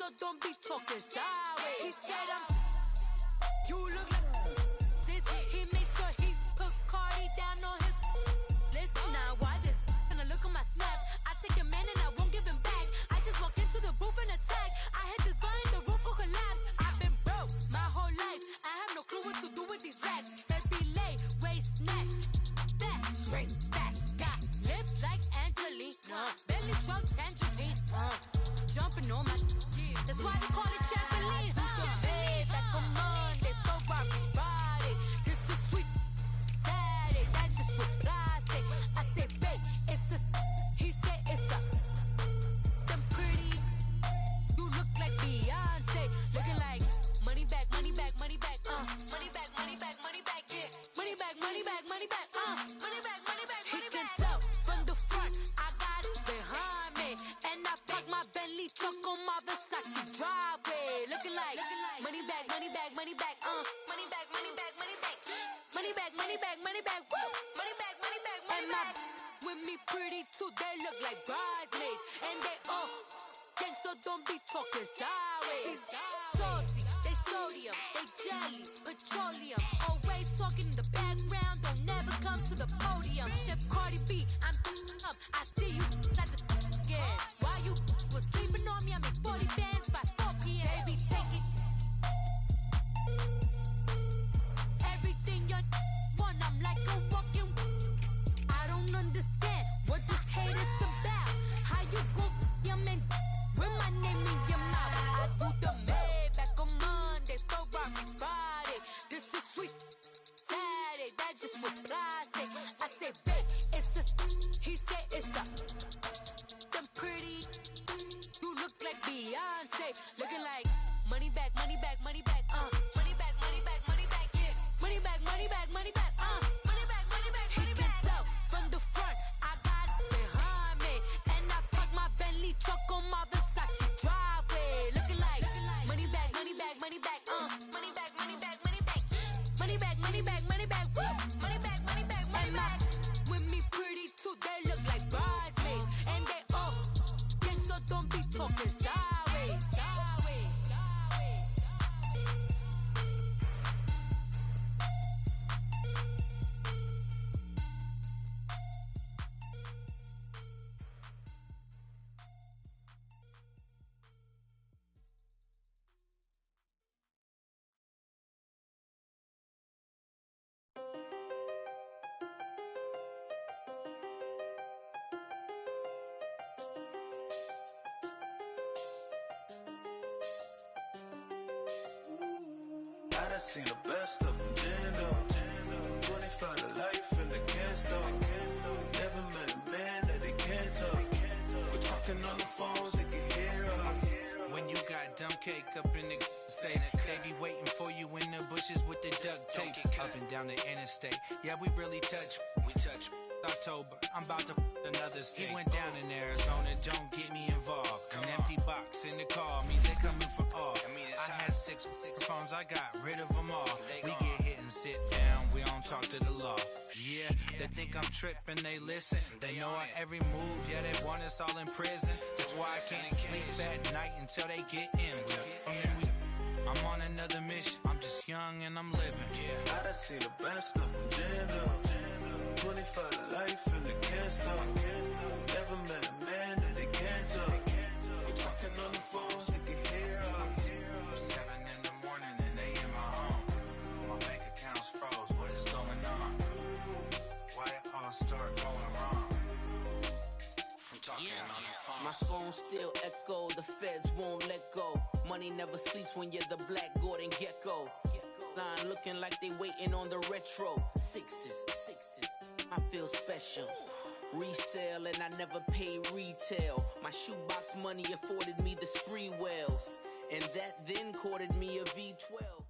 so don't be talking sideways. He said you look like this. He makes sure he put Cardi down on his list. Now why this? Gonna look at my snap. I take a man and I won't give him back. I just walk into the booth and attack. I hit this button, the roof will collapse. I've been broke my whole life. I have no clue what to do with these rats. That be lay, waist snatch, back, straight back. Got lips like Angelina, belly truck tangerine. Jumping on my, that's why they call it trampoline. Hey, back on Monday for everybody. This is sweet Saturday, that's just with plastic. I say, babe, it's a, he said it's a, them pretty. You look like Beyonce, looking like money back, money back, money back, money back, money back, money back, yeah, money back, money back, money back, money back, money back. He can tell from the front, I got it behind me, and I park my Bentley truck on my Versace driveway, looking like money back, money back, money back, money back, money back, money back, money back, money back, money back, woo, money back, money back, money back. With me pretty too, they look like bridesmaids, and they all gang, so don't be talking sideways. Salty, they sodium, they jelly, petroleum, always talking in the background, don't never come to the podium. Chef Cardi B, I'm up, I see you at the again. Why you was sleeping on me? I make 40 bands by 4 p.m. They be taking everything you want. I'm like a walking. I don't understand what this hate is about. How you go your man with my name in your mouth? I do the Maybach on Monday for everybody. This is sweet Saturday, that's just with plastic. I say, babe, it's a, he said it's a, them pretty. You look like Beyonce, looking like money back, money back, money back, money back, money back, money back, yeah, money back, money back, money back, money back, money back. He can tell from the front, I got it behind me, and I park my Bentley truck on my Versace driveway, looking like money back, money back, money back, money back, money back, money back, money back, money back, money back, woo, money back, money back, money back. With me pretty too, they look like bridesmaids, and they all gang, so don't be talking sideways, sideways, sideways. I done seen the best of them, Jando. 25 to life in the cansto. Never met a man that they can't talk. We're talking on the phones, they can hear us. When you got dumb cake up in the say that they be waiting for you in the bushes with the duct tape up and down the interstate. Yeah, we really touch. We touch. October, I'm about to another state. He went down in Arizona, don't get me involved. An empty box in the car means they coming for all. I had six phones, I got rid of them all. We get hit and sit down, we don't talk to the law. Yeah, they think I'm tripping, they listen. They know our every move, yeah, they want us all in prison. That's why I can't sleep at night until they get in. I'm on another mission, I'm just young and I'm living. I done seen the best of them, Jando. 25 to life in the cansto. Never met a man that they can't talk. We're talking on the phones, they can hear us. 7 in the morning and they in my home. My bank account's froze, what is going on? Why it all start going wrong? From talking on the phone. My phone still echo, the feds won't let go. Money never sleeps when you're the Black Gordon Gecko. Line looking like they waiting on the retro. Sixes, I feel special. Resale and I never pay retail. My shoebox money afforded me the spree wells, and that then courted me a V12.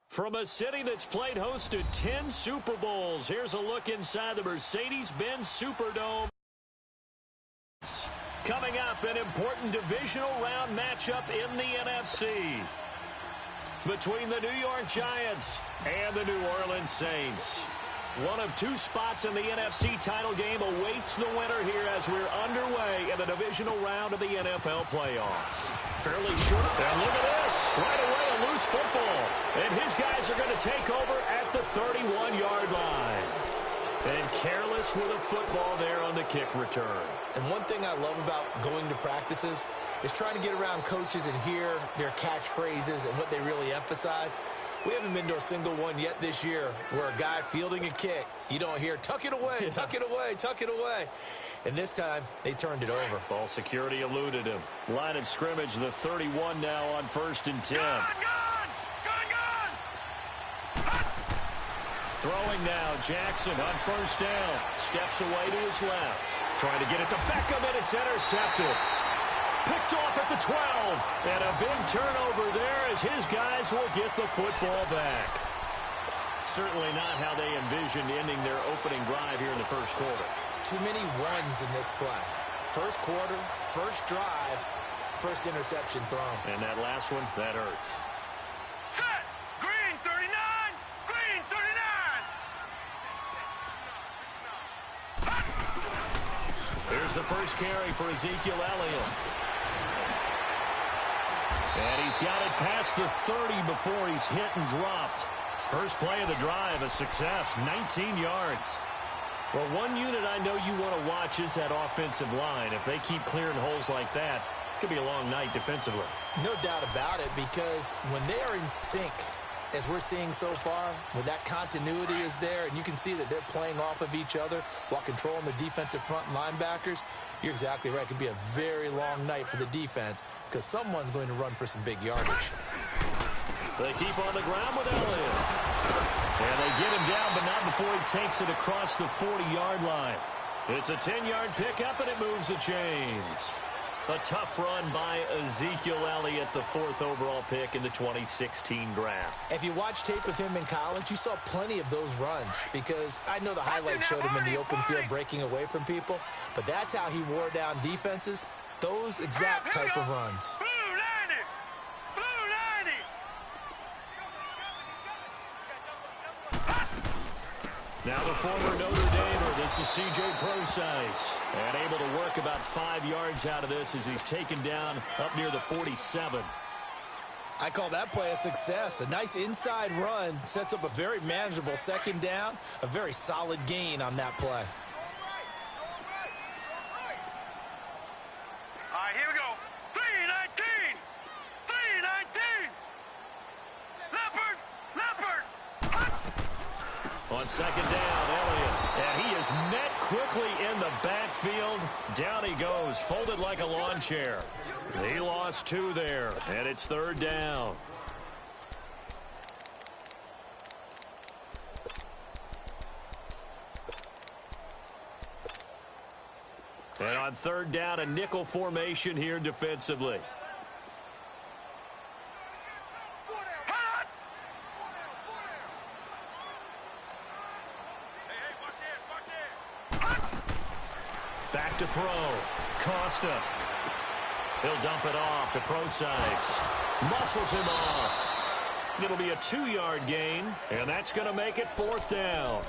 From a city that's played host to 10 Super Bowls, here's a look inside the Mercedes-Benz Superdome. Coming up, an important divisional round matchup in the NFC between the New York Giants and the New Orleans Saints. One of two spots in the NFC title game awaits the winner here as we're underway in the divisional round of the NFL playoffs. fairly short. And look at this. Right away, a loose football. And his guys are going to take over at the 31-yard line. And careless with a football there on the kick return. And one thing I love about going to practices is trying to get around coaches and hear their catchphrases and what they really emphasize. We haven't been to a single one yet this year where a guy fielding a kick, you don't hear, tuck it away, tuck it away, tuck it away. And this time, they turned it over. Ball security eluded him. Line of scrimmage, the 31 now on 1st and 10. Gun! Throwing now, Jackson on 1st down. Steps away to his left. Trying to get it to Beckham, and it's intercepted. Picked off at the 12. And a big turnover there as his guys will get the football back. Certainly not how they envisioned ending their opening drive here in the first quarter. Too many ones in this play. First quarter, first drive, first interception thrown. And that last one, that hurts. Set! Green 39! Green 39! Here's the first carry for Ezekiel Elliott. And he's got it past the 30 before he's hit and dropped. First play of the drive, a success, 19 yards. Well, one unit I know you want to watch is that offensive line. If they keep clearing holes like that, it could be a long night defensively. No doubt about it, because when they are in sync, as we're seeing so far, when that continuity is there, and you can see that they're playing off of each other while controlling the defensive front linebackers, you're exactly right. It could be a very long night for the defense because someone's going to run for some big yardage. They keep on the ground with Elliott. And they get him down, but not before he takes it across the 40-yard line. It's a 10-yard pickup, and it moves the chains. A tough run by Ezekiel Elliott, the 4th overall pick in the 2016 draft. If you watch tape of him in college, you saw plenty of those runs because I know the highlights showed him in the open field breaking away from people, but that's how he wore down defenses, those exact type of runs. Blue 90! Blue 90! Now the former Notre Damer, this is C.J. Procise, and able to work about 5 yards out of this as he's taken down up near the 47. I call that play a success. A nice inside run sets up a very manageable 2nd down, a very solid gain on that play. All right, here we go. 319! 319! Leopard! On 2nd down, Elliott. And he is met quickly in the backfield. Down he goes, folded like a lawn chair. He lost 2 there, and it's 3rd down. And on 3rd down, a nickel formation here defensively. Back to throw. Costa. He'll dump it off to Procise. Muscles him off. It'll be a 2-yard gain, and that's going to make it 4th down.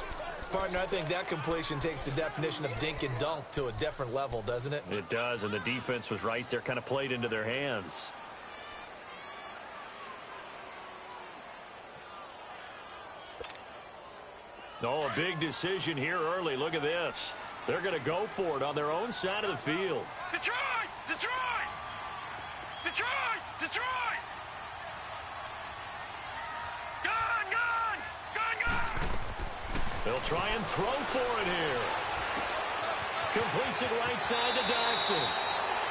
Partner, I think that completion takes the definition of dink and dunk to a different level, doesn't it? It does, and the defense was right there, kind of played into their hands. Oh, a big decision here early. Look at this. They're going to go for it on their own side of the field. Detroit! Detroit! Detroit! Detroit! Gun! Gun! Gun! Gun! They'll try and throw for it here. Completes it right side to Jackson.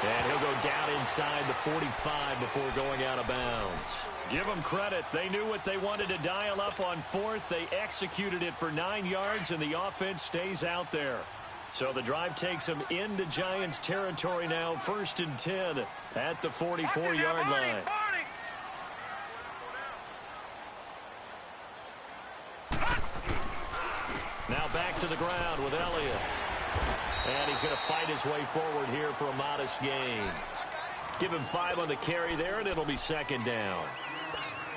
And he'll go down inside the 45 before going out of bounds. Give them credit. They knew what they wanted to dial up on 4th. They executed it for 9 yards, and the offense stays out there. So the drive takes them into Giants territory now. 1st and 10 at the 44-yard line. Now back to the ground with Elliott. And he's going to fight his way forward here for a modest gain. Give him 5 on the carry there, and it'll be 2nd down.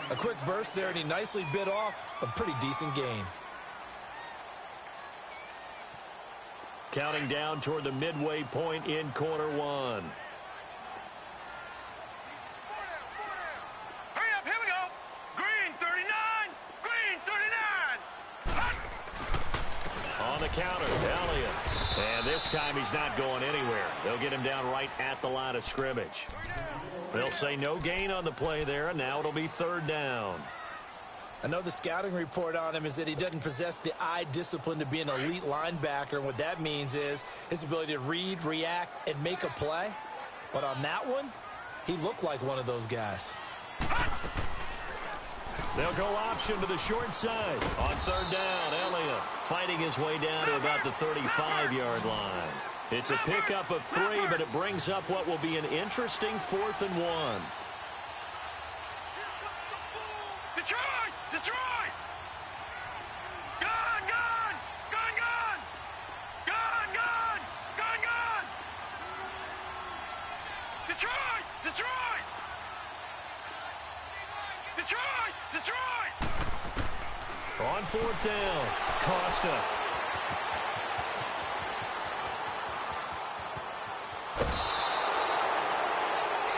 A quick burst there, and he nicely bit off a pretty decent gain. Counting down toward the midway point in quarter 1. counter. Elliott. And this time he's not going anywhere. They'll get him down right at the line of scrimmage. They'll say no gain on the play there, and now it'll be third down. I know the scouting report on him is that he doesn't possess the eye discipline to be an elite linebacker. And what that means is his ability to read, react, and make a play. But on that one, he looked like one of those guys. They'll go option to the short side. On third down, Elliott fighting his way down to about the 35-yard line. It's a pickup of 3, but it brings up what will be an interesting 4th and 1. Detroit! Detroit! Gun! Gun! Gun! Gun! Gun! Gun! Gun! Gun! Detroit! Detroit! Detroit! Detroit! On 4th down, Costa.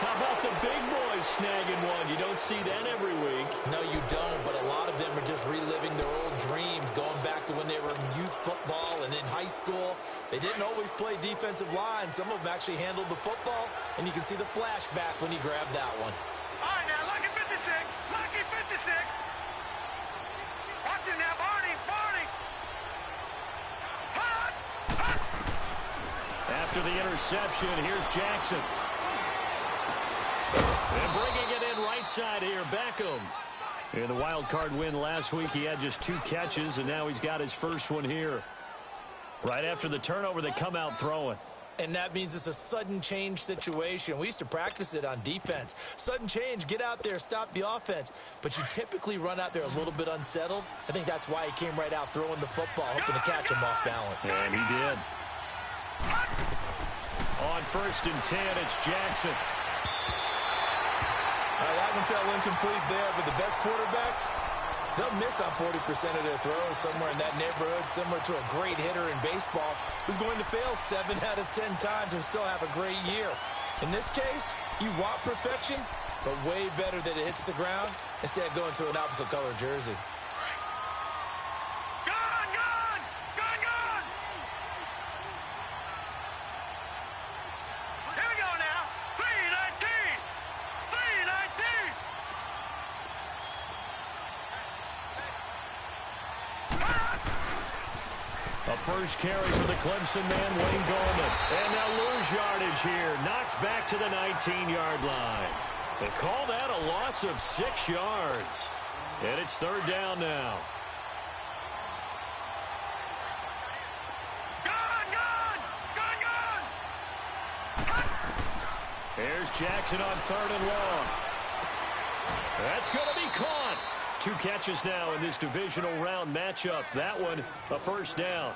How about the big boys snagging one? You don't see that every week. No, you don't, but a lot of them are just reliving their old dreams, going back to when they were in youth football and in high school. They didn't always play defensive line. Some of them actually handled the football, and you can see the flashback when he grabbed that one. All right, now, lucky 56. Lucky 56. Watch it now, Barney. Barney. Hot. Hot. After the interception, here's Jackson. And bringing it in right side here, Beckham. In the wild card win last week, he had just 2 catches, and now he's got his first one here. Right after the turnover, they come out throwing. And that means it's a sudden change situation. We used to practice it on defense. Sudden change, get out there, stop the offense. But you typically run out there a little bit unsettled. I think that's why he came right out throwing the football, hoping to catch him off balance. And he did. On 1st and 10, it's Jackson. That one fell incomplete there, but the best quarterbacks, they'll miss on 40% of their throws, somewhere in that neighborhood, similar to a great hitter in baseball who's going to fail 7 out of 10 times and still have a great year. In this case, you want perfection, but way better that it hits the ground instead of going to an opposite color jersey. Gun! Gun! Gun! Gun! Here we go now. 319. 319. A first carry for the Clemson man, Wayne Gallman. And they'll lose yardage here. Knocked back to the 19-yard line. They call that a loss of 6 yards. And it's third down now. Gun! Gun! Gun! Gun! Here's Jackson on 3rd and long. That's going to be caught. 2 catches now in this divisional round matchup. That one, a first down.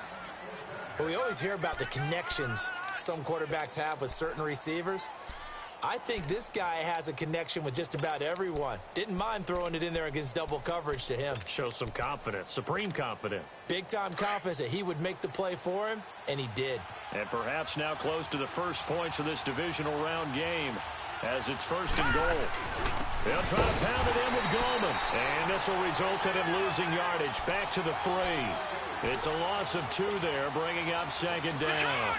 Well, we always hear about the connections some quarterbacks have with certain receivers. I think this guy has a connection with just about everyone. Didn't mind throwing it in there against double coverage to him. Shows some confidence, supreme confidence. Big-time confidence that he would make the play for him, and he did. And perhaps now close to the first points of this divisional round game as it's 1st and goal. They'll try to pound it in with Gallman. And this will result in him losing yardage back to the 3. It's a loss of 2 there, bringing up 2nd down.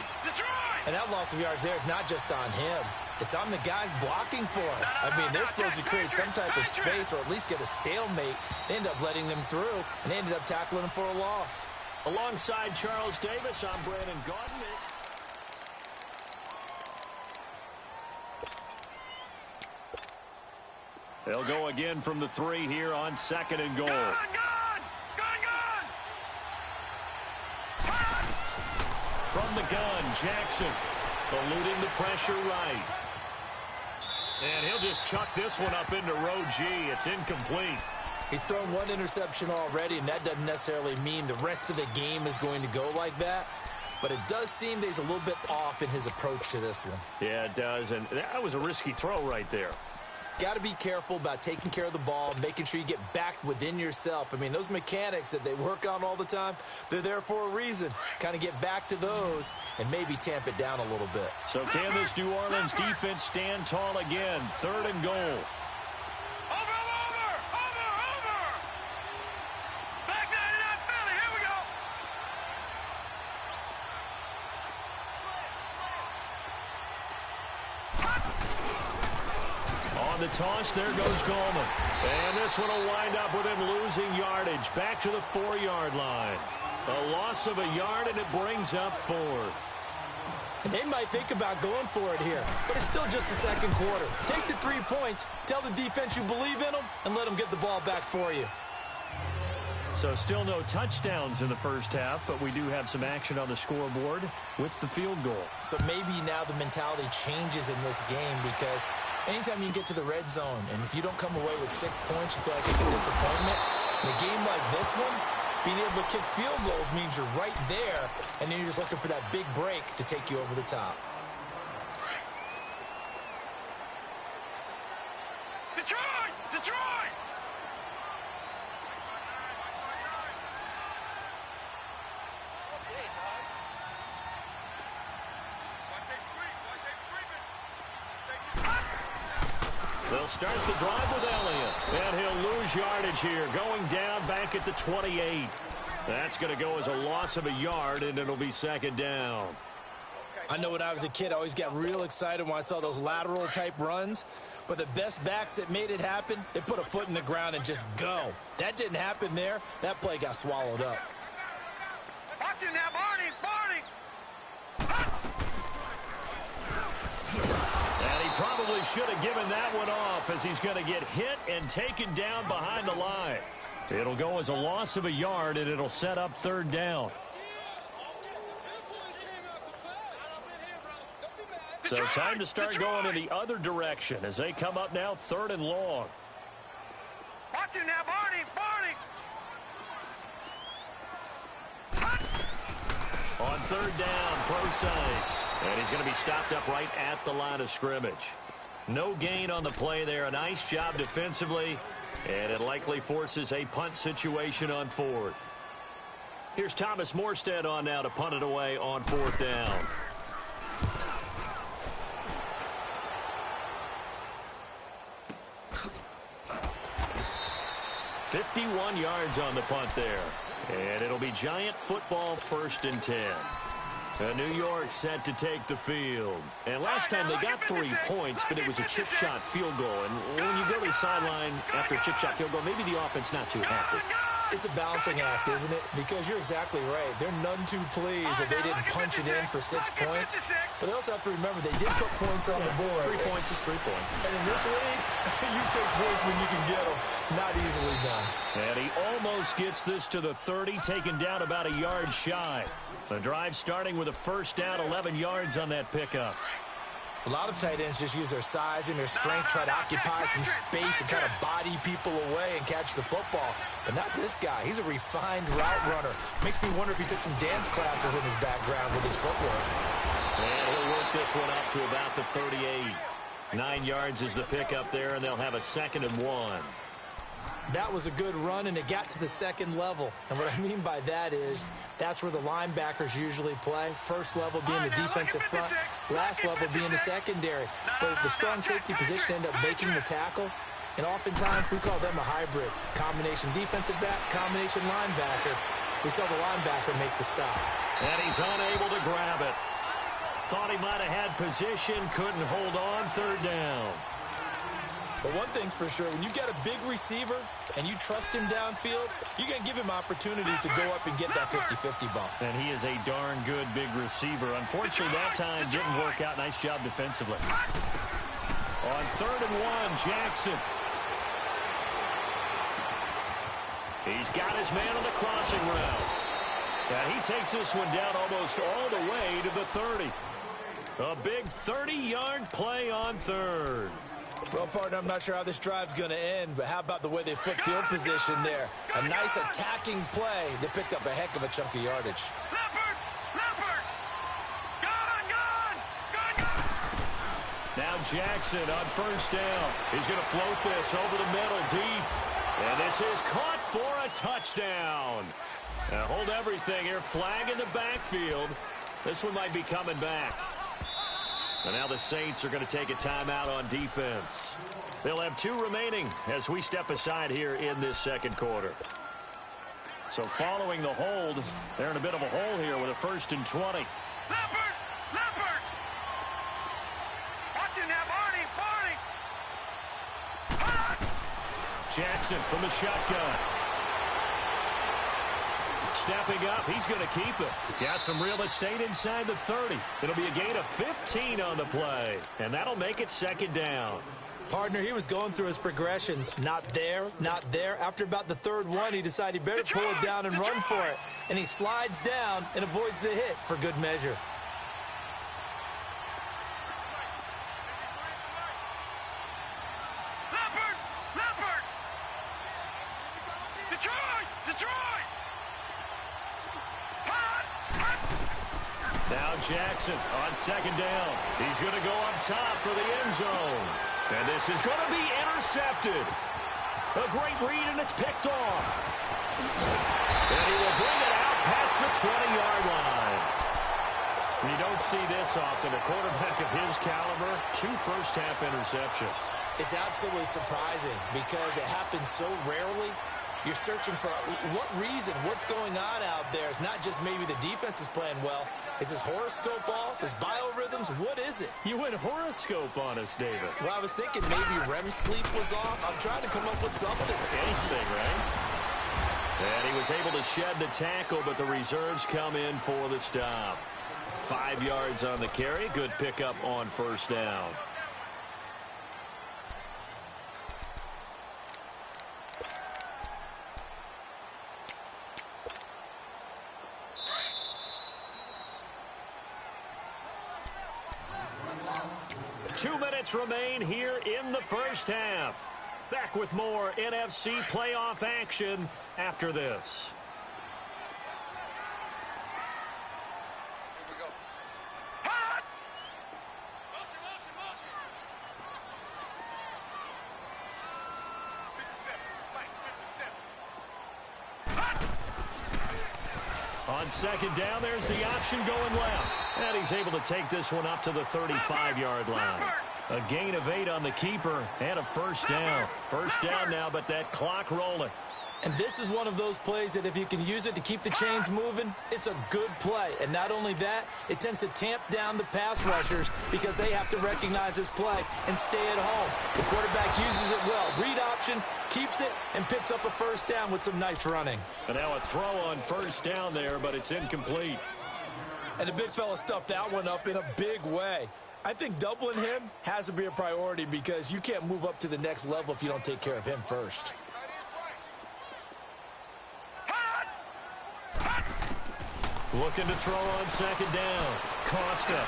And that loss of yards there is not just on him. It's on the guys blocking for him. I mean, they're supposed to create some type of space or at least get a stalemate. They end up letting them through, and they ended up tackling him for a loss. Alongside Charles Davis, I'm Brandon Gaudin. They'll go again from the 3 here on 2nd and goal. Gun! Gun! Gun! Gun! From the gun, Jackson eluding the pressure right. And he'll just chuck this one up into row G. It's incomplete. He's thrown 1 interception already, and that doesn't necessarily mean the rest of the game is going to go like that. But it does seem that he's a little bit off in his approach to this one. Yeah, it does. And that was a risky throw right there. Got to be careful about taking care of the ball, making sure you get back within yourself. I mean, those mechanics that they work on all the time, they're there for a reason. Kind of get back to those and maybe tamp it down a little bit. So can this New Orleans defense stand tall again? 3rd and goal. Over! Back 99 Philly, here we go! On the toss, there goes Gallman. And this one will wind up with him losing yardage. Back to the 4-yard line. A loss of a yard, and it brings up 4th. They might think about going for it here, but it's still just the second quarter. Take the 3 points, tell the defense you believe in them, and let them get the ball back for you. So still no touchdowns in the first half, but we do have some action on the scoreboard with the field goal. So maybe now the mentality changes in this game, because anytime you can get to the red zone, and if you don't come away with 6 points, you feel like it's a disappointment. In a game like this one, being able to kick field goals means you're right there, and then you're just looking for that big break to take you over the top. Detroit! Detroit! They'll start the drive with Elliott, and he'll lose yardage here, going down back at the 28. That's going to go as a loss of a yard, and it'll be second down. I know when I was a kid, I always got real excited when I saw those lateral-type runs, but the best backs that made it happen, they put a foot in the ground and just go. That didn't happen there. That play got swallowed up. Watch it now, Barney! Barney! And he probably should have given that one off, as he's going to get hit and taken down behind the line. It'll go as a loss of a yard, and it'll set up third down. So time to start going in the other direction as they come up now 3rd and long. Watch it now, Barney! Barney! On 3rd down, Procise. And he's going to be stopped up right at the line of scrimmage. No gain on the play there. A nice job defensively. And it likely forces a punt situation on 4th. Here's Thomas Morstead on now to punt it away on 4th down. $51 yards on the punt there. And it'll be Giant football 1st and 10. New York set to take the field. And last time they got 3 points, but it was a chip shot field goal. And when you go to the sideline after a chip shot field goal, maybe the offense not too happy. It's a balancing act, isn't it? Because you're exactly right. They're none too pleased that they didn't punch it in for 6 points. But they also have to remember they did put points on the board. 3 points is 3 points. And in this league, you take points when you can get them. Not easily done. And he almost gets this to the 30, taken down about a yard shy. The drive starting with a 1st down, 11 yards on that pickup. A lot of tight ends just use their size and their strength, try to occupy some space and kind of body people away and catch the football. But not this guy. He's a refined route runner. Makes me wonder if he took some dance classes in his background with his footwork. And he'll work this one up to about the 38. 9 yards is the pickup there, and they'll have a 2nd and 1. That was a good run, and it got to the 2nd level. And what I mean by that is that's where the linebackers usually play. First level being the defensive front, last level being the secondary. But the strong safety position ended up making the tackle, and oftentimes we call them a hybrid. Combination defensive back, combination linebacker. We saw the linebacker make the stop. And he's unable to grab it. Thought he might have had position, couldn't hold on, 3rd down. But one thing's for sure, when you got a big receiver and you trust him downfield, you're going to give him opportunities to go up and get that 50-50 bump. And he is a darn good big receiver. Unfortunately, that time didn't work out. Nice job defensively. On 3rd and 1, Jackson. He's got his man on the crossing route. And he takes this one down almost all the way to the 30. A big 30-yard play on 3rd. Well, partner, I'm not sure how this drive's going to end, but how about the way they flipped field position there? A nice attacking play. They picked up a heck of a chunk of yardage. Leopard! Leopard! Gone! Now Jackson on 1st down. He's going to float this over the middle deep. And this is caught for a touchdown. Now hold everything here. Flag in the backfield. This one might be coming back. And now the Saints are going to take a timeout on defense. They'll have 2 remaining as we step aside here in this 2nd quarter. So following the hold, they're in a bit of a hole here with a 1st and 20. Leopard! Leopard! Watch it now, Barney! Barney! Jackson from the shotgun. Stepping up, he's going to keep it. Got some real estate inside the 30. It'll be a gain of 15 on the play, and that'll make it second down. Partner, he was going through his progressions. Not there, not there. After about the third one, he decided he better pull it down and run for it. And he slides down and avoids the hit for good measure. Leopard! Detroit! Now Jackson on second down. He's going to go up top for the end zone. And this is going to be intercepted. A great read, and it's picked off. And he will bring it out past the 20-yard line. You don't see this often. A quarterback of his caliber, 2 first-half interceptions. It's absolutely surprising because it happens so rarely. You're searching for what reason, what's going on out there. It's not just maybe the defense is playing well. Is his horoscope off? His biorhythms? What is it? You went horoscope on us, David. Well, I was thinking maybe REM sleep was off. I'm trying to come up with something. Anything, right? And he was able to shed the tackle, but the reserves come in for the stop. 5 yards on the carry. Good pickup on first down. Two minutes remain here in the first half. Back with more NFC playoff action after this. Here we go. Hot! Motion. On second down, there's the option going left. And he's able to take this one up to the 35-yard line. A gain of 8 on the keeper and a first down. First down now, but that clock rolling. And this is one of those plays that if you can use it to keep the chains moving, it's a good play. And not only that, it tends to tamp down the pass rushers because they have to recognize this play and stay at home. The quarterback uses it well. Read option, keeps it, and picks up a first down with some nice running. And now a throw on first down there, but it's incomplete. And the big fella stuffed that one up in a big way. I think doubling him has to be a priority because you can't move up to the next level if you don't take care of him first. Looking to throw on second down. Costa.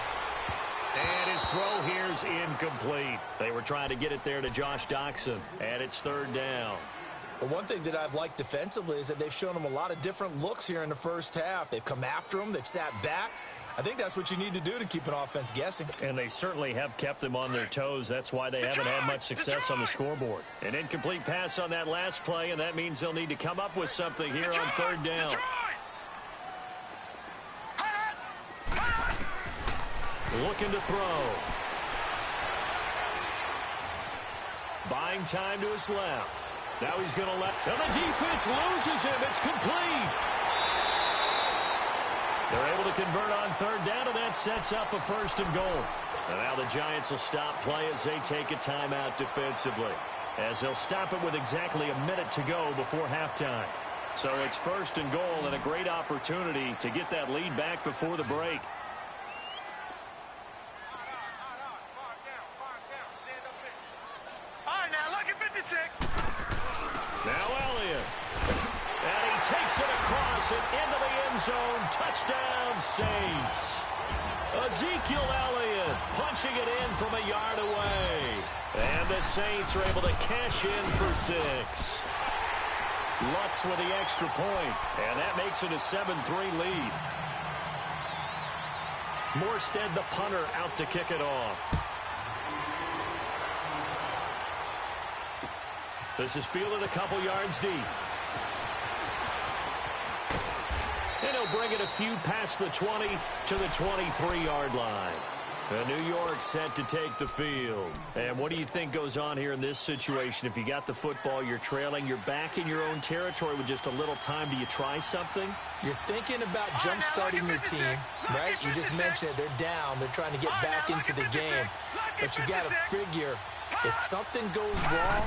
And his throw here's incomplete. They were trying to get it there to Josh Doxson. And it's third down. But one thing that I've liked defensively is that they've shown him a lot of different looks here in the first half. They've come after him. They've sat back. I think that's what you need to do to keep an offense guessing. And they certainly have kept them on their toes. That's why they haven't had much success on the scoreboard. An incomplete pass on that last play, and that means they'll need to come up with something here on third down. Looking to throw. Buying time to his left. Now he's going to let... And the defense loses him. It's complete. They're able to convert on third down, and that sets up a first and goal. And now the Giants will stop play as they take a timeout defensively, as they'll stop it with exactly a minute to go before halftime. So it's first and goal and a great opportunity to get that lead back before the break. All right, now look at 56. Now Elliott. And he takes it across and into the end zone. Touchdown, Saints. Ezekiel Elliott punching it in from a yard away. And the Saints are able to cash in for 6. Lutz with the extra point, and that makes it a 7-3 lead. Morstead, the punter, out to kick it off. This is fielded a couple yards deep. And he'll bring it a few past the 20 to the 23-yard line. And New York set to take the field. And what do you think goes on here in this situation? If you got the football, you're trailing, you're back in your own territory with just a little time. Do you try something? You're thinking about jump-starting your team, right? You just mentioned it. They're down. They're trying to get back into the game. But you got to figure If something goes wrong,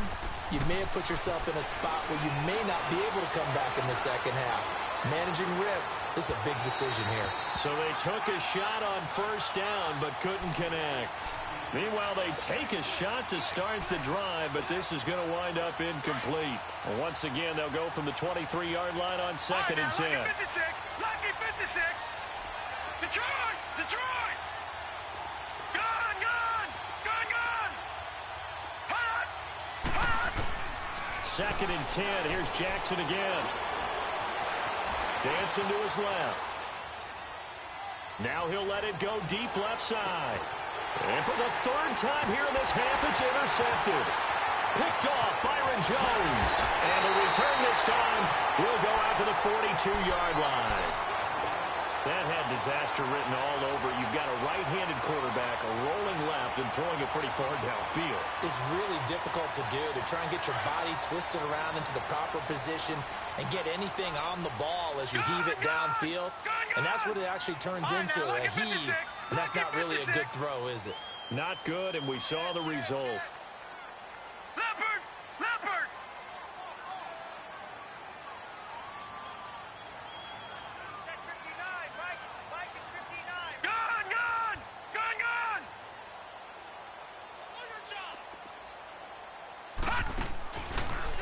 you may have put yourself in a spot where you may not be able to come back in the second half. Managing risk is a big decision here. So they took a shot on first down but couldn't connect. Meanwhile, they take a shot to start the drive, but this is going to wind up incomplete. Well, once again, they'll go from the 23-yard line on second and 10. Lucky 56! Lucky 56! Detroit! Detroit! Gone! Gone! Gone! Gone! Hot! Hot! Second and 10. Here's Jackson again. Dancing to his left. Now he'll let it go deep left side. And for the third time here in this half, it's intercepted. Picked off Byron Jones. And the return this time will go out to the 42-yard line. That had disaster written all over. You've got a right-handed quarterback, a rolling left, and throwing it pretty far downfield. It's really difficult to do, to try and get your body twisted around into the proper position and get anything on the ball as you heave it downfield. And that's what it actually turns into, a heave. And that's not really a good throw, is it? Not good, and we saw the result. Leopard! Leopard! Check 59, Mike. Mike is 59. Gone! Gone! Gone! Gone!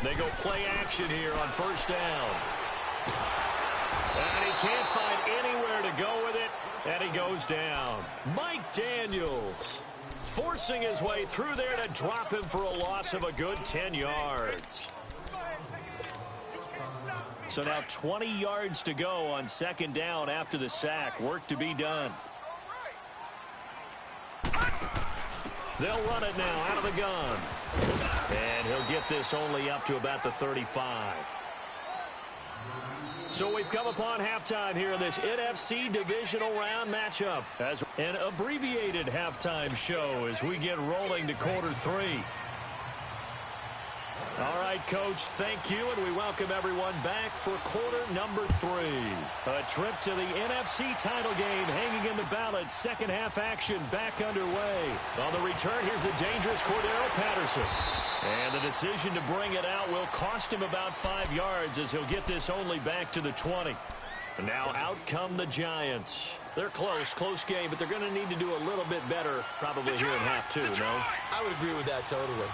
They go play action here on first down. And he can't find anywhere to go with it, and he goes down. Mike Daniels forcing his way through there to drop him for a loss of a good 10 yards. So now 20 yards to go on second down after the sack. Work to be done. They'll run it now out of the gun. And he'll get this only up to about the 35. So we've come upon halftime here in this NFC divisional round matchup as an abbreviated halftime show as we get rolling to quarter three. All right, Coach, thank you, and we welcome everyone back for quarter number three. A trip to the NFC title game hanging in the balance. Second half action back underway. On the return, here's a dangerous Cordero Patterson. And the decision to bring it out will cost him about 5 yards as he'll get this only back to the 20. And now out come the Giants. They're close game, but they're going to need to do a little bit better probably here in half two, no? I would agree with that totally.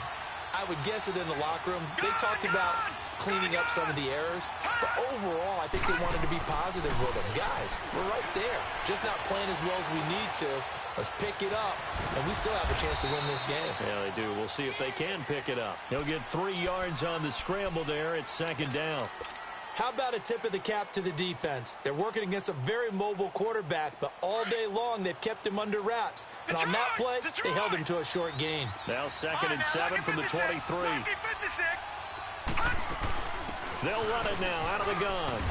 I would guess it in the locker room. They talked about cleaning up some of the errors, but overall, I think they wanted to be positive with them. Guys, we're right there. Just not playing as well as we need to. Let's pick it up, and we still have a chance to win this game. Yeah, they do. We'll see if they can pick it up. He'll get 3 yards on the scramble there. It's second down. How about a tip of the cap to the defense? They're working against a very mobile quarterback, but all day long they've kept him under wraps. And on that play, they held him to a short gain. Now second and 7 from the 23. They'll run it now out of the gun.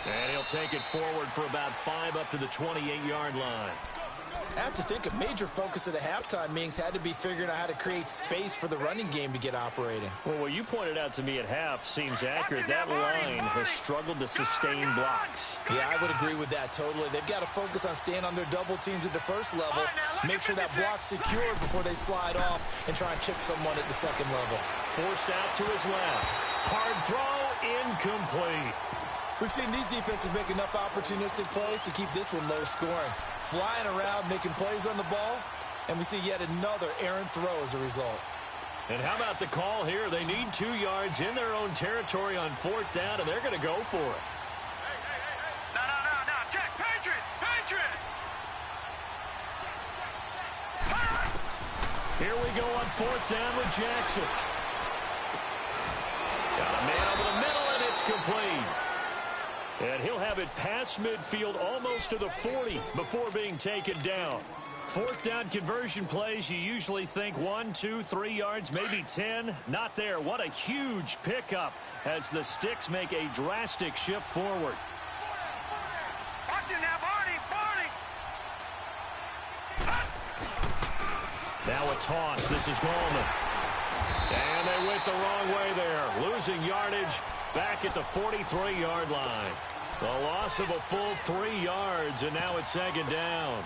And he'll take it forward for about 5 up to the 28-yard line. I have to think a major focus of the halftime meetings had to be figuring out how to create space for the running game to get operating. Well, what you pointed out to me at half seems accurate. That line has struggled to sustain blocks. Yeah, I would agree with that totally. They've got to focus on staying on their double teams at the first level, make sure that block's secured before they slide off and try and chip someone at the second level. Forced out to his left. Hard throw, incomplete. We've seen these defenses make enough opportunistic plays to keep this one low scoring. Flying around, making plays on the ball, and we see yet another errant throw as a result. And how about the call here? They need 2 yards in their own territory on fourth down, and they're going to go for it. No. Check. Patriot. Here we go on fourth down with Jackson. Got a man over the middle, and it's complete. And he'll have it past midfield almost to the 40 before being taken down. Fourth down conversion plays, you usually think 1, 2, 3 yards, maybe 10. Not there. What a huge pickup as the Sticks make a drastic shift forward. Watch it now, Barney. Now a toss. This is Gallman. And they went the wrong way there. Losing yardage back at the 43-yard line. The loss of a full 3 yards, and now it's second down.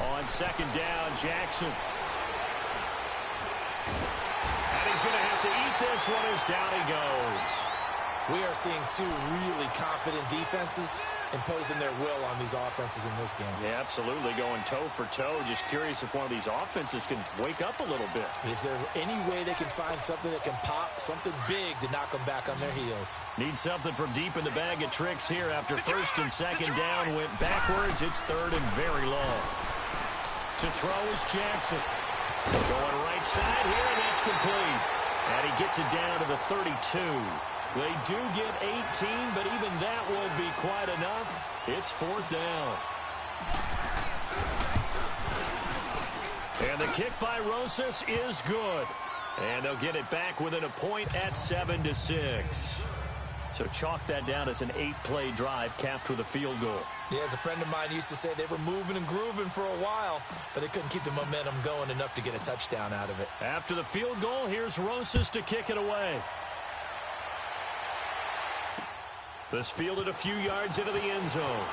On second down, Jackson. And he's going to have to eat this one as down he goes. We are seeing two really confident defenses imposing their will on these offenses in this game. Yeah, absolutely, going toe for toe. Just curious if one of these offenses can wake up a little bit. Is there any way they can find something that can pop, something big to knock them back on their heels? Need something from deep in the bag of tricks here after first and second down went backwards. It's third and very long. To throw is Jackson. Going right side here, and that's complete. And he gets it down to the 32. They do get 18, but even that won't be quite enough. It's fourth down. And the kick by Rosas is good. And they'll get it back within a point at 7-6. So chalk that down as an 8-play drive capped with a field goal. Yeah, as a friend of mine used to say, they were moving and grooving for a while, but they couldn't keep the momentum going enough to get a touchdown out of it. After the field goal, here's Rosas to kick it away. This fielded a few yards into the end zone.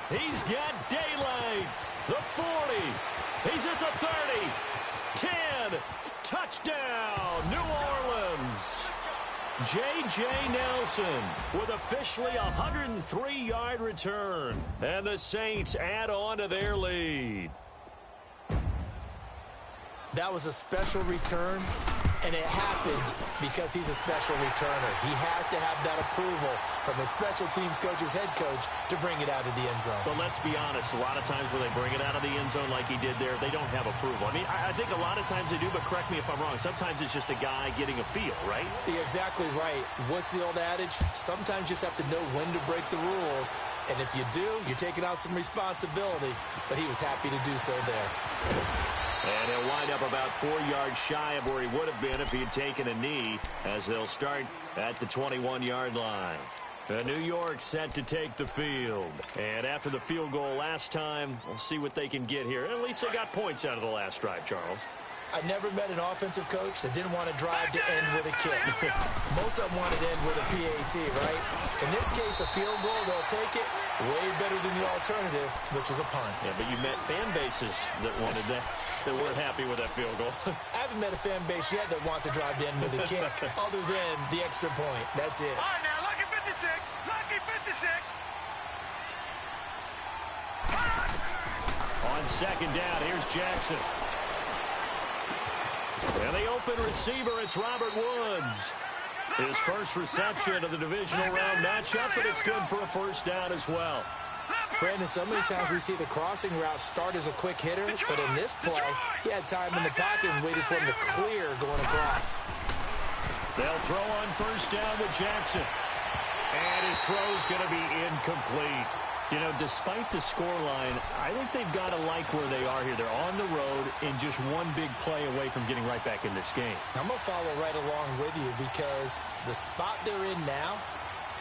He's got daylight. The 40. He's at the 30. 10. Touchdown, New Orleans. J.J. Nelson with officially a 103-yard return. And the Saints add on to their lead. That was a special return, and it happened because he's a special returner. He has to have that approval from his special teams coach's head coach to bring it out of the end zone. But let's be honest, a lot of times when they bring it out of the end zone like he did there, they don't have approval. I mean, I think a lot of times they do, but correct me if I'm wrong. Sometimes it's just a guy getting a feel, right? You're exactly right. What's the old adage? Sometimes you just have to know when to break the rules. And if you do, you're taking out some responsibility. But he was happy to do so there. And he'll wind up about 4 yards shy of where he would have been if he had taken a knee, as they'll start at the 21-yard line. New York set to take the field. And after the field goal last time, we'll see what they can get here. At least they got points out of the last drive, Charles. I never met an offensive coach that didn't want to drive to end with a kick. Most of them wanted to end with a PAT, right? In this case, a field goal, they'll take it. Way better than the alternative, which is a punt. Yeah, but you met fan bases that wanted that, that weren't happy with that field goal. I haven't met a fan base yet that wants to drive to end with a kick, other than the extra point. That's it. All right, now, lucky 56. Lucky 56. On second down, here's Jackson. And the open receiver, it's Robert Woods. His first reception of the divisional round matchup, but it's good for a first down as well. Brandon, so many times we see the crossing route start as a quick hitter, but in this play, he had time in the pocket and waited for him to clear going across. They'll throw on first down with Jackson. And his throw's going to be incomplete. You know, despite the scoreline, I think they've got to like where they are here. They're on the road and just one big play away from getting right back in this game. I'm going to follow right along with you because the spot they're in now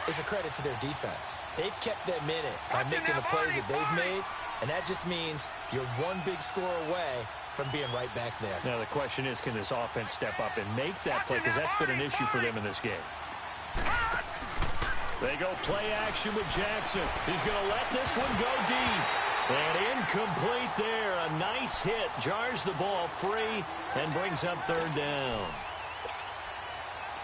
is a credit to their defense. They've kept them in it by making the plays that they've made, and that just means you're one big score away from being right back there. Now, the question is, can this offense step up and make that play? Because that's been an issue for them in this game. They go play action with Jackson. He's going to let this one go deep. And incomplete there. A nice hit. Jars the ball free and brings up third down.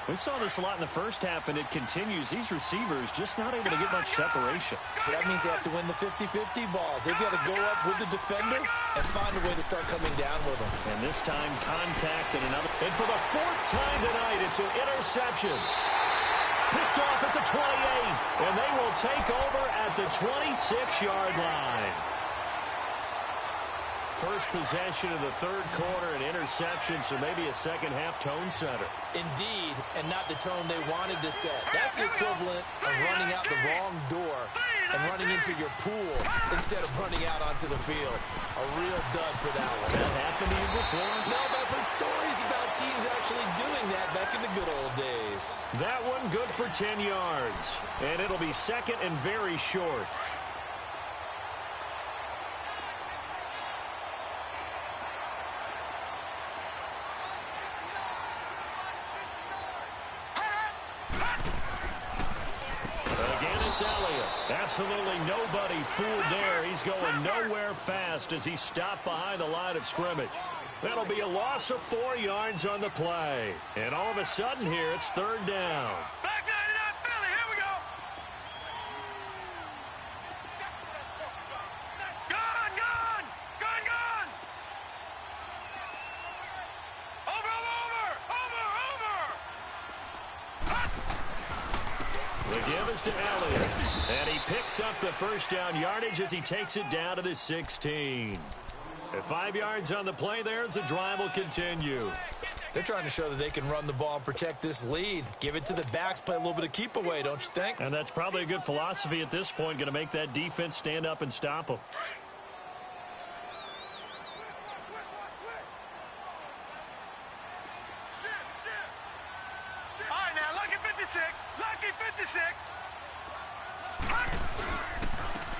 We saw this a lot in the first half, and it continues. These receivers just not able to get much separation. So that means they have to win the 50-50 balls. They've got to go up with the defender and find a way to start coming down with them. And this time, contact and another. And for the fourth time tonight, it's an interception. Picked off at the 28, and they will take over at the 26-yard line. First possession of the third quarter, an interception, so maybe a second-half tone setter. Indeed, and not the tone they wanted to set. That's the equivalent of running out the wrong door and running into your pool instead of running out onto the field. A real dud for that one. Has that happened to you before? No, but I've heard stories about teams actually doing that back in the good old days. That one good for 10 yards, and it'll be second and very short. Again, It's Elliott. Absolutely nobody fooled there. He's going nowhere fast as he's stopped behind the line of scrimmage. That'll be a loss of 4 yards on the play. And all of a sudden here, it's 3rd down. Back 99 Philly, here we go. Gone, gone, gone, gone. Over. The give is to Elliott. And he picks up the first down yardage as he takes it down to the 16. At 5 yards on the play there as the drive will continue. They're trying to show that they can run the ball and protect this lead. Give it to the backs, play a little bit of keep away, don't you think? And that's probably a good philosophy at this point, going to make that defense stand up and stop them. All right, now, lucky 56. Lucky 56.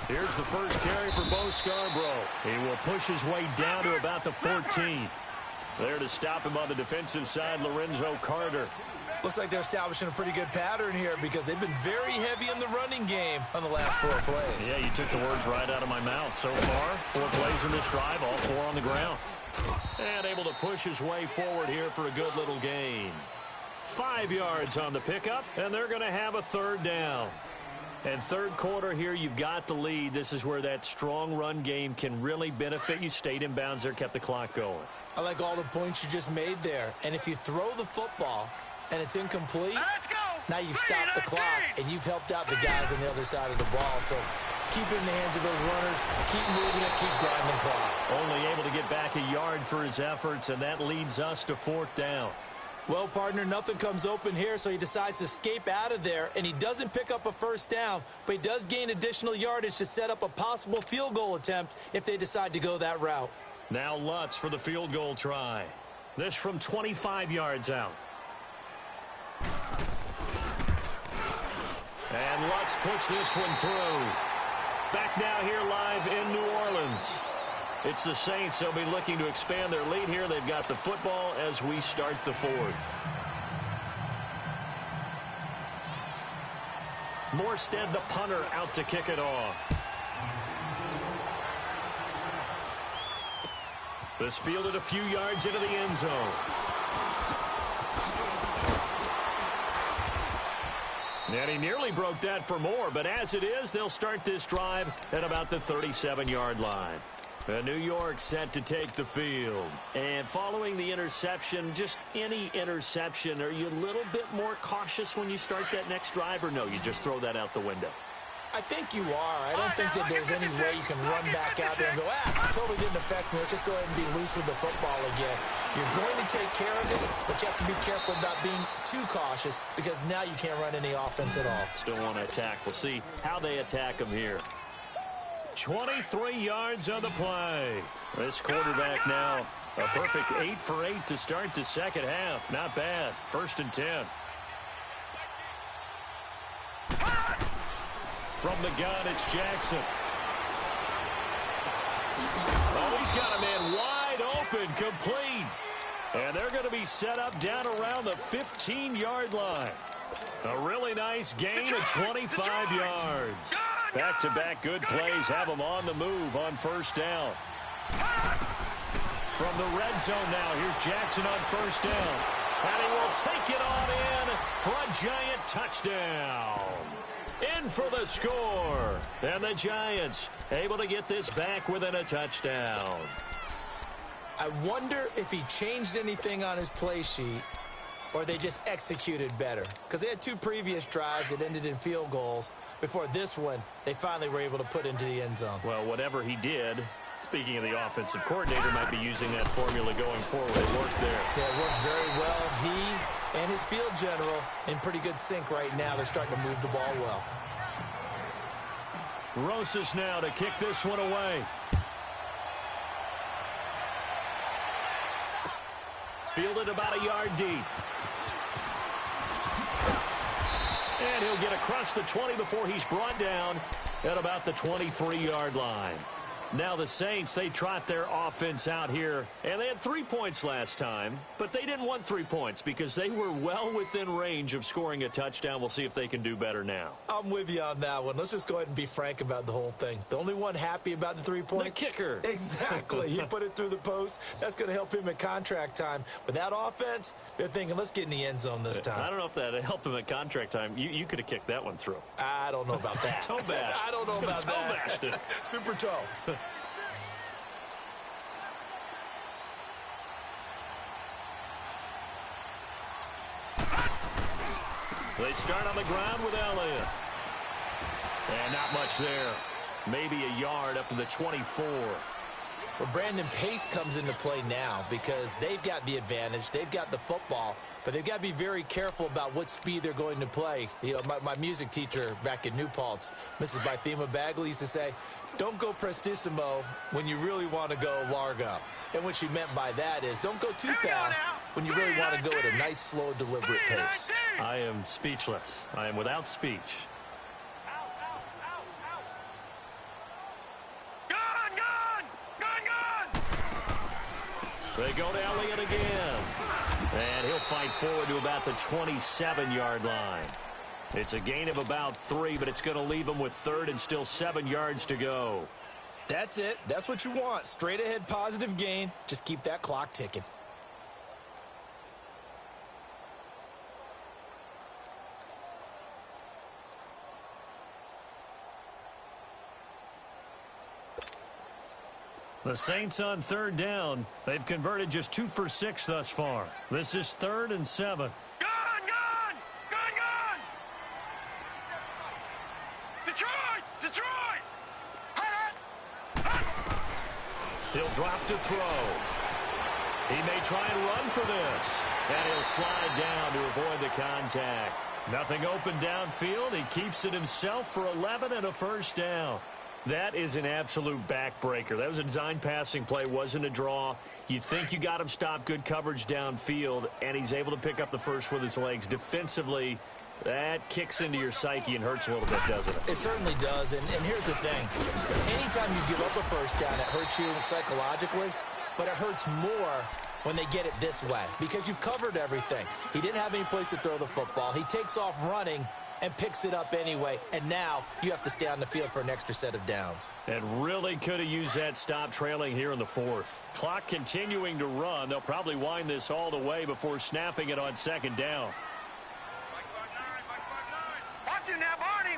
Here's the first carry for Bo Scarborough. He will push his way down to about the 14th. There to stop him on the defensive side, Lorenzo Carter. Looks like they're establishing a pretty good pattern here because they've been very heavy in the running game on the last 4 plays. Yeah, you took the words right out of my mouth. So far, 4 plays in this drive, all 4 on the ground. And able to push his way forward here for a good little gain. 5 yards on the pickup, and they're going to have a 3rd down. And 3rd quarter here, you've got the lead. This is where that strong run game can really benefit you. Stayed in bounds there, kept the clock going. I like all the points you just made there. And if you throw the football and it's incomplete, Let's go. now you've stopped the clock and you've helped out the guys on the other side of the ball. So keep it in the hands of those runners, keep moving it, keep grinding the clock. Only able to get back a yard for his efforts, and that leads us to 4th down. Well, partner, nothing comes open here, so he decides to escape out of there, and he doesn't pick up a 1st down, but he does gain additional yardage to set up a possible field goal attempt if they decide to go that route. Now Lutz for the field goal try. This from 25 yards out. And Lutz puts this one through. Back now here live in New Orleans. It's the Saints. They'll be looking to expand their lead here. They've got the football as we start the 4th. Morstead, the punter, out to kick it off. This fielded a few yards into the end zone. And he nearly broke that for more, but as it is, they'll start this drive at about the 37-yard line. New York set to take the field. And following the interception, just any interception, are you a little bit more cautious when you start that next drive, or no, you just throw that out the window? I think you are. I don't think that there's any way you can run back out there and go, totally didn't affect me. Let's just go ahead and be loose with the football again. You're going to take care of it, but you have to be careful about being too cautious because now you can't run any offense at all. Still want to attack. We'll see how they attack him here. 23 yards on the play. This quarterback now a perfect 8 for 8 to start the second half. Not bad. 1st and 10. From the gun, it's Jackson. Oh, he's got a man wide open, complete. And they're going to be set up down around the 15-yard line. A really nice gain of 25 yards. Back-to-back good plays have them on the move on 1st down. From the red zone now, here's Jackson on 1st down. And he will take it on in for a Giant touchdown. In for the score. And the Giants able to get this back within a touchdown. I wonder if he changed anything on his play sheet or they just executed better. Because they had 2 previous drives that ended in field goals. Before this one, they finally were able to put into the end zone. Well, whatever he did, speaking of the offensive coordinator, might be using that formula going forward. It worked there. Yeah, it works very well. He and his field general in pretty good sync right now. They're starting to move the ball well. Rosas now to kick this one away. Fielded about a yard deep. And he'll get across the 20 before he's brought down at about the 23-yard line. Now the Saints, they trot their offense out here, and they had 3 points last time, but they didn't want 3 points because they were well within range of scoring a touchdown. We'll see if they can do better now. I'm with you on that one. Let's just go ahead and be frank about the whole thing. The only one happy about the 3-point? The kicker. Exactly. He put it through the post. That's going to help him at contract time. But that offense, they're thinking, let's get in the end zone this time. I don't know if that helped him at contract time. You could have kicked that one through. I don't know about that. Toe bash. I don't know about toe that. Bashed it. Super toe. They start on the ground with Elliott. And not much there. Maybe a yard up to the 24. Well, Brandon, pace comes into play now because they've got the advantage. They've got the football, but they've got to be very careful about what speed they're going to play. You know, my music teacher back in New Paltz, Mrs. Bythema Bagley, used to say, don't go prestissimo when you really want to go largo. And what she meant by that is don't go too fast when you really want to go at a nice, slow, deliberate pace. I am speechless. I am without speech. They go to Elliott again. And he'll fight forward to about the 27-yard line. It's a gain of about 3, but it's going to leave him with 3rd and still 7 yards to go. That's it. That's what you want. Straight ahead positive gain. Just keep that clock ticking. The Saints on 3rd down. They've converted just 2 for 6 thus far. This is 3rd and 7. Gone! Detroit! He'll drop to throw. He may try and run for this. And he'll slide down to avoid the contact. Nothing open downfield. He keeps it himself for 11 and a 1st down. That is an absolute backbreaker. That was a design passing play, wasn't a draw. You think you got him stopped, good coverage downfield, and he's able to pick up the first with his legs. Defensively, that kicks into your psyche and hurts a little bit, doesn't it? It certainly does, and here's the thing. Anytime you give up a 1st down, it hurts you psychologically, but it hurts more when they get it this way because you've covered everything. He didn't have any place to throw the football. He takes off running and picks it up anyway, and now you have to stay on the field for an extra set of downs. And really could have used that stop trailing here in the 4th. Clock continuing to run. They'll probably wind this all the way before snapping it on 2nd down. Watch it now, Barney!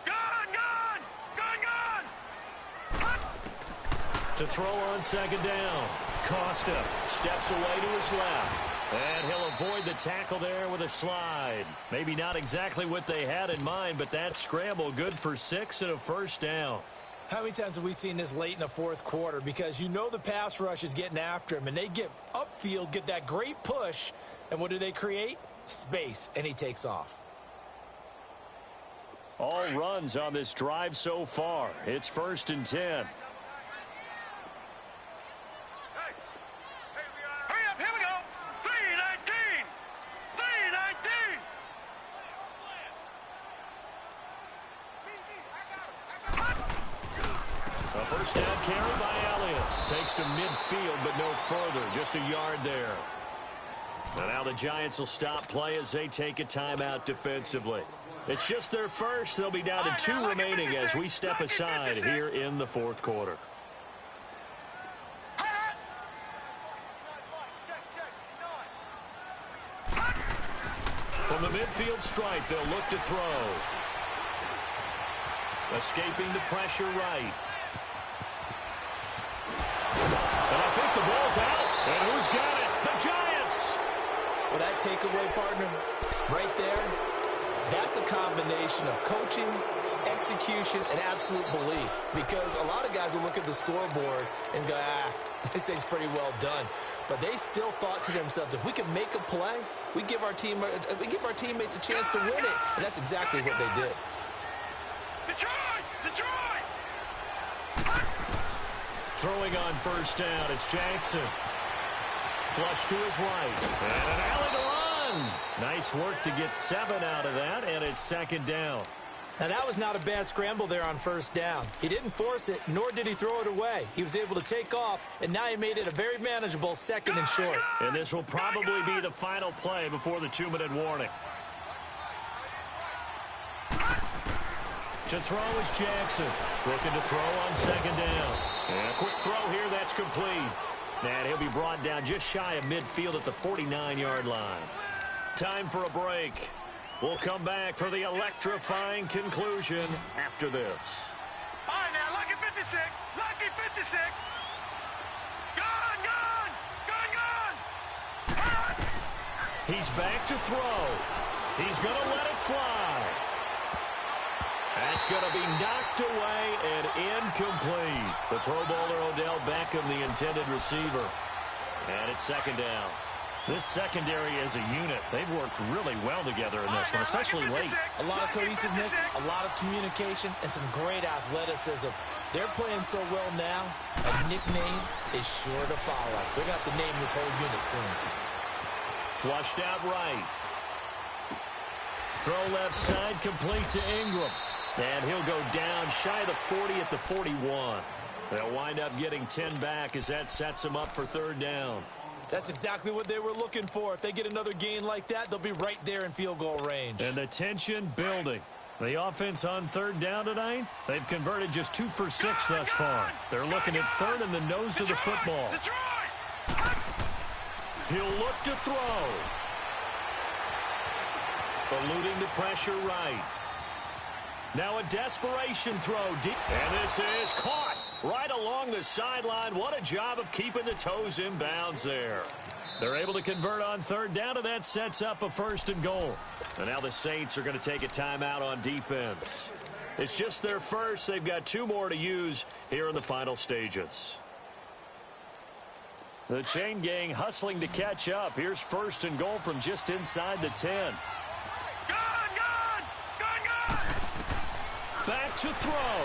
Gone! To throw on 2nd down. Costa steps away to his left. And he'll avoid the tackle there with a slide. Maybe not exactly what they had in mind, but that scramble good for 6 and a 1st down. How many times have we seen this late in the 4th quarter? Because you know the pass rush is getting after him, and they get upfield, get that great push, and what do they create? Space, and he takes off. All runs on this drive so far. It's 1st and 10. A 1st down carry by Elliott. Takes to midfield, but no further. Just a yard there. And now the Giants will stop play as they take a timeout defensively. It's just their first. They'll be down to 2 remaining as we step aside here in the 4th quarter. From the midfield stripe, they'll look to throw. Escaping the pressure right. And I think the ball's out. And who's got it? The Giants! Well, that takeaway, partner, right there, that's a combination of coaching, execution, and absolute belief. Because a lot of guys will look at the scoreboard and go, this thing's pretty well done. But they still thought to themselves, if we can make a play, we give our teammates a chance to win it. And that's exactly what they did. Detroit! Throwing on 1st down, it's Jackson. Flush to his right. And an alley to run. Nice work to get 7 out of that, and it's 2nd down. Now, that was not a bad scramble there on first down. He didn't force it, nor did he throw it away. He was able to take off, and now he made it a very manageable 2nd and short. And this will probably be the final play before the 2-minute warning. To throw is Jackson. Looking to throw on 2nd down. And a quick throw here, that's complete. And he'll be brought down just shy of midfield at the 49-yard line. Time for a break. We'll come back for the electrifying conclusion after this. All right, now, lucky 56. Lucky 56. Gone, gone. Gone, gone. He's back to throw. He's going to let it fly. That's going to be knocked away and incomplete. The Pro Bowler Odell Beckham, the intended receiver. And it's 2nd down. This secondary as a unit, they've worked really well together in this one, especially late. A lot of cohesiveness, a lot of communication, and some great athleticism. They're playing so well now, a nickname is sure to follow. They're going to have to name this whole unit soon. Flushed out right. Throw left side, complete to Ingram. And he'll go down shy of the 40 at the 41. They'll wind up getting 10 back as that sets them up for 3rd down. That's exactly what they were looking for. If they get another gain like that, they'll be right there in field goal range. And the tension building. The offense on 3rd down tonight, they've converted just 2 for 6 thus far. They're looking at 3rd in the nose of the football. He'll look to throw. Eluding the pressure right. Now a desperation throw deep. And this is caught right along the sideline. What a job of keeping the toes in bounds there. They're able to convert on 3rd down, and that sets up a 1st and goal. And now the Saints are going to take a timeout on defense. It's just their first. They've got 2 more to use here in the final stages. The chain gang hustling to catch up. Here's 1st and goal from just inside the 10. Back to throw.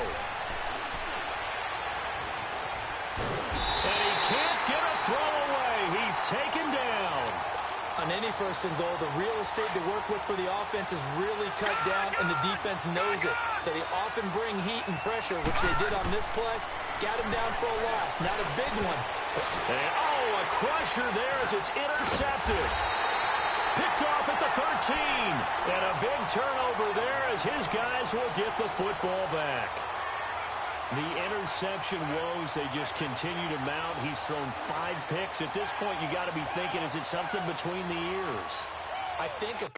And he can't get a throw away. He's taken down. On any 1st and goal, the real estate to work with for the offense is really cut down, and the defense knows it. So they often bring heat and pressure, which they did on this play. Got him down for a loss. Not a big one. And, a crusher there as it's intercepted. Picked off at the 13. And a big turnover there as his guys will get the football back. The interception woes, they just continue to mount. He's thrown 5 picks. At this point, you got to be thinking, is it something between the ears? I think a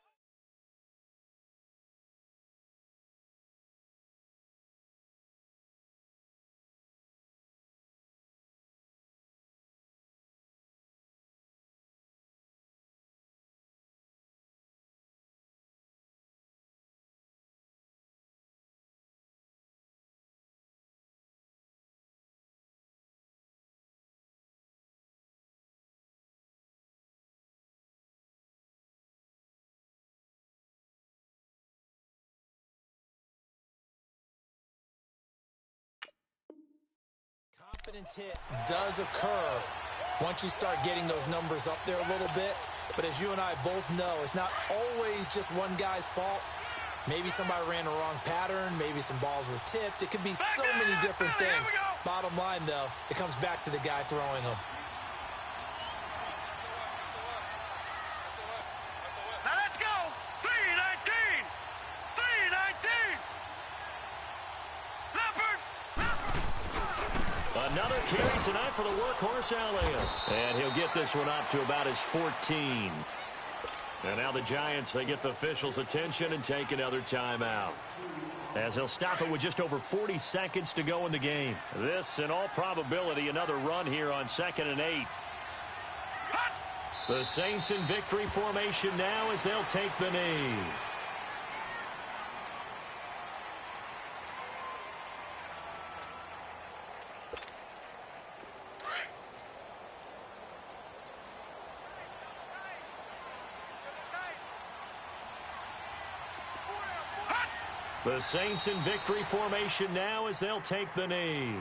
confidence hit does occur once you start getting those numbers up there a little bit. But as you and I both know, it's not always just one guy's fault. Maybe somebody ran a wrong pattern. Maybe some balls were tipped. It could be so many different things. Bottom line, though, it comes back to the guy throwing them. Now let's go. 319. 319. Leopard. Another carry tonight for the workhorse Elliott. And he'll get this one up to about his 14. And now the Giants, they get the officials' attention and take another timeout, as he'll stop it with just over 40 seconds to go in the game. This, in all probability, another run here on 2nd and 8. The Saints in victory formation now as they'll take the knee. The Saints in victory formation now as they'll take the knee.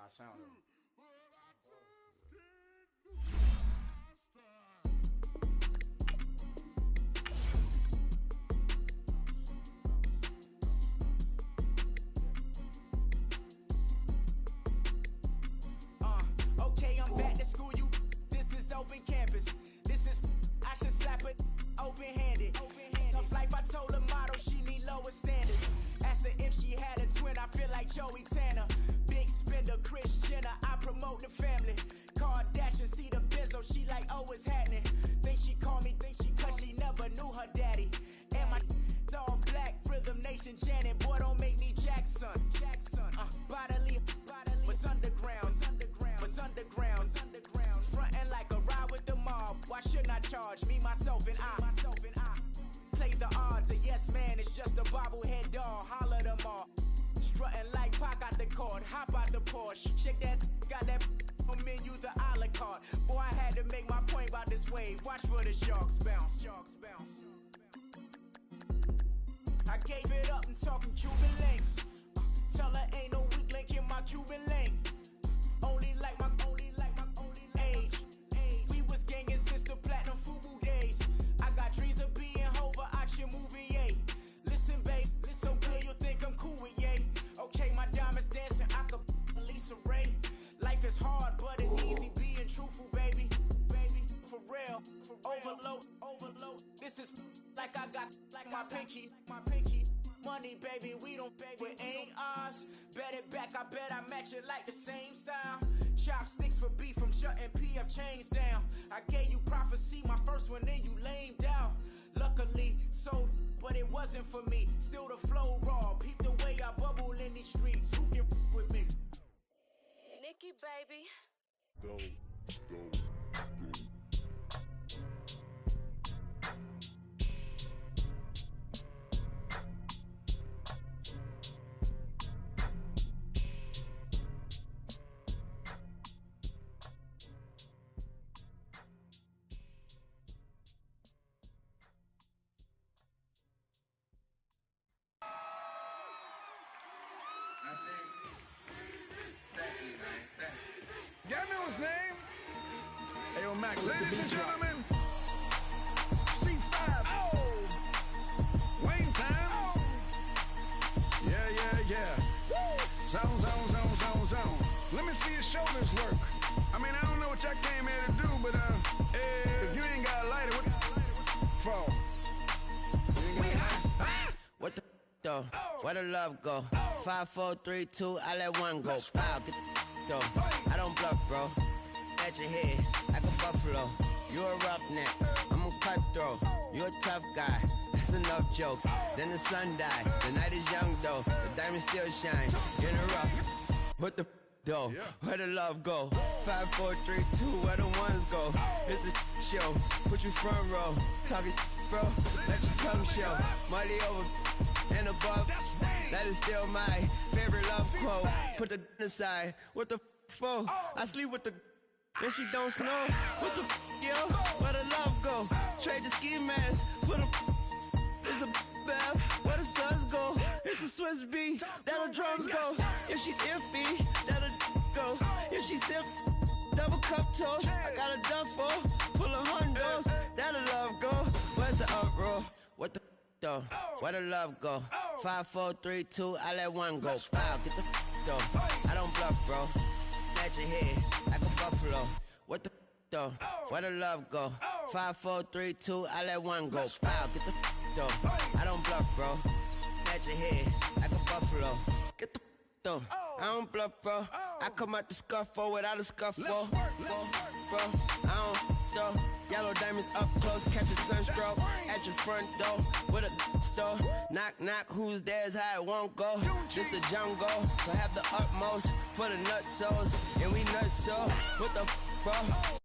sound of it. Okay, I'm back to school, you. This is open campus. This is, I should slap it open-handed. Of life, I told the model she need lower standards. Asked her if she had a twin, I feel like Joey Tanner. Big spender, Kris Jenner, I promote the family. Kardashian, see the Benzo, she like, oh, it's happening. Think she called me, cause she never knew her daddy. And my all black, Rhythm Nation, Janet, boy, don't make me Jackson. Bodily, what's underground, frontin' like a ride with the mob. Why shouldn't I charge me, myself, and I? Play the odds, a yes man, it's just a bobblehead doll. Holler them all. Strutting like Pac out the court, hop out the Porsche. Shake that, got that on menu, the a la carte. Boy, I had to make my point about this wave. Watch for the sharks bounce. I gave it up and talking Cuban links. Tell her ain't no weak link in my Cuban link. Only like my age. We was gangin' since the platinum FUBU days. I got dreams of being Hova out your movie, yay. Listen, babe, so good you'll think I'm cool with yay. Okay, my diamonds dancing, I could Lisa Ray. Life is hard, but it's easy being truthful, baby. For real, overload. This is like I got like my pinky. Money, baby, we don't pay, it ain't ours. Bet it back, I bet I match it like the same style. Chopsticks for beef, I'm shutting PF chains down. I gave you prophecy, my first one, then you lamed out. Luckily, sold, but it wasn't for me. Still the flow raw, peep the way I bubble in these streets. Who can with me? Nikki, baby. Go. Y'all know his name? Hey, yo, Mac, Ladies and gentlemen, C5. Oh! Wayne time. Oh! Yeah. Woo! Zone. Let me see your shoulders work. I mean, I don't know what y'all came here to do, but if you ain't got a lighter, what for? What the though? Where the love go? 5, 4, 3, 2, I let one go. Wow, get the though. I don't bluff, bro. At your head, like a buffalo. You a roughneck, I'm a cutthroat. You a tough guy, that's enough jokes. Then the sun died, the night is young though. The diamonds still shine, in the rough. What the though? Where the love go? 5, 4, 3, 2, where the ones go? It's a show, put you front row. Talking bro, let your tongue show. Money over and above, that is still my favorite love quote. Put the aside, what the for? I sleep with the and she don't snow. What the yo? Where the love go? Trade the ski mask for the it's a bath. Where the suns go? It's a Swiss beat. That'll drums go. If she's iffy, that'll go. If she's sip, double cup toast. I got a duffel full of hundos. That'll love go. Where's the uproar? What the though? Where the love go? 5, 4, 3, 2, I let one go. Wow, get the though. I don't bluff, bro. At your head, like a buffalo. What the though? Where the love go? 5, 4, 3, 2, I let one go. Wow, get the though. I don't bluff, bro. At your head, like a buffalo. Get the though. I don't bluff, bro. I come out the scuffle without a scuffle. Bro, I don't though. Yellow diamonds up close, catch a sunstroke. At your front door, with a store. Knock, knock, who's there's how it won't go. Just the jungle, so have the utmost for the nutsos. And we nuts so, what the bro?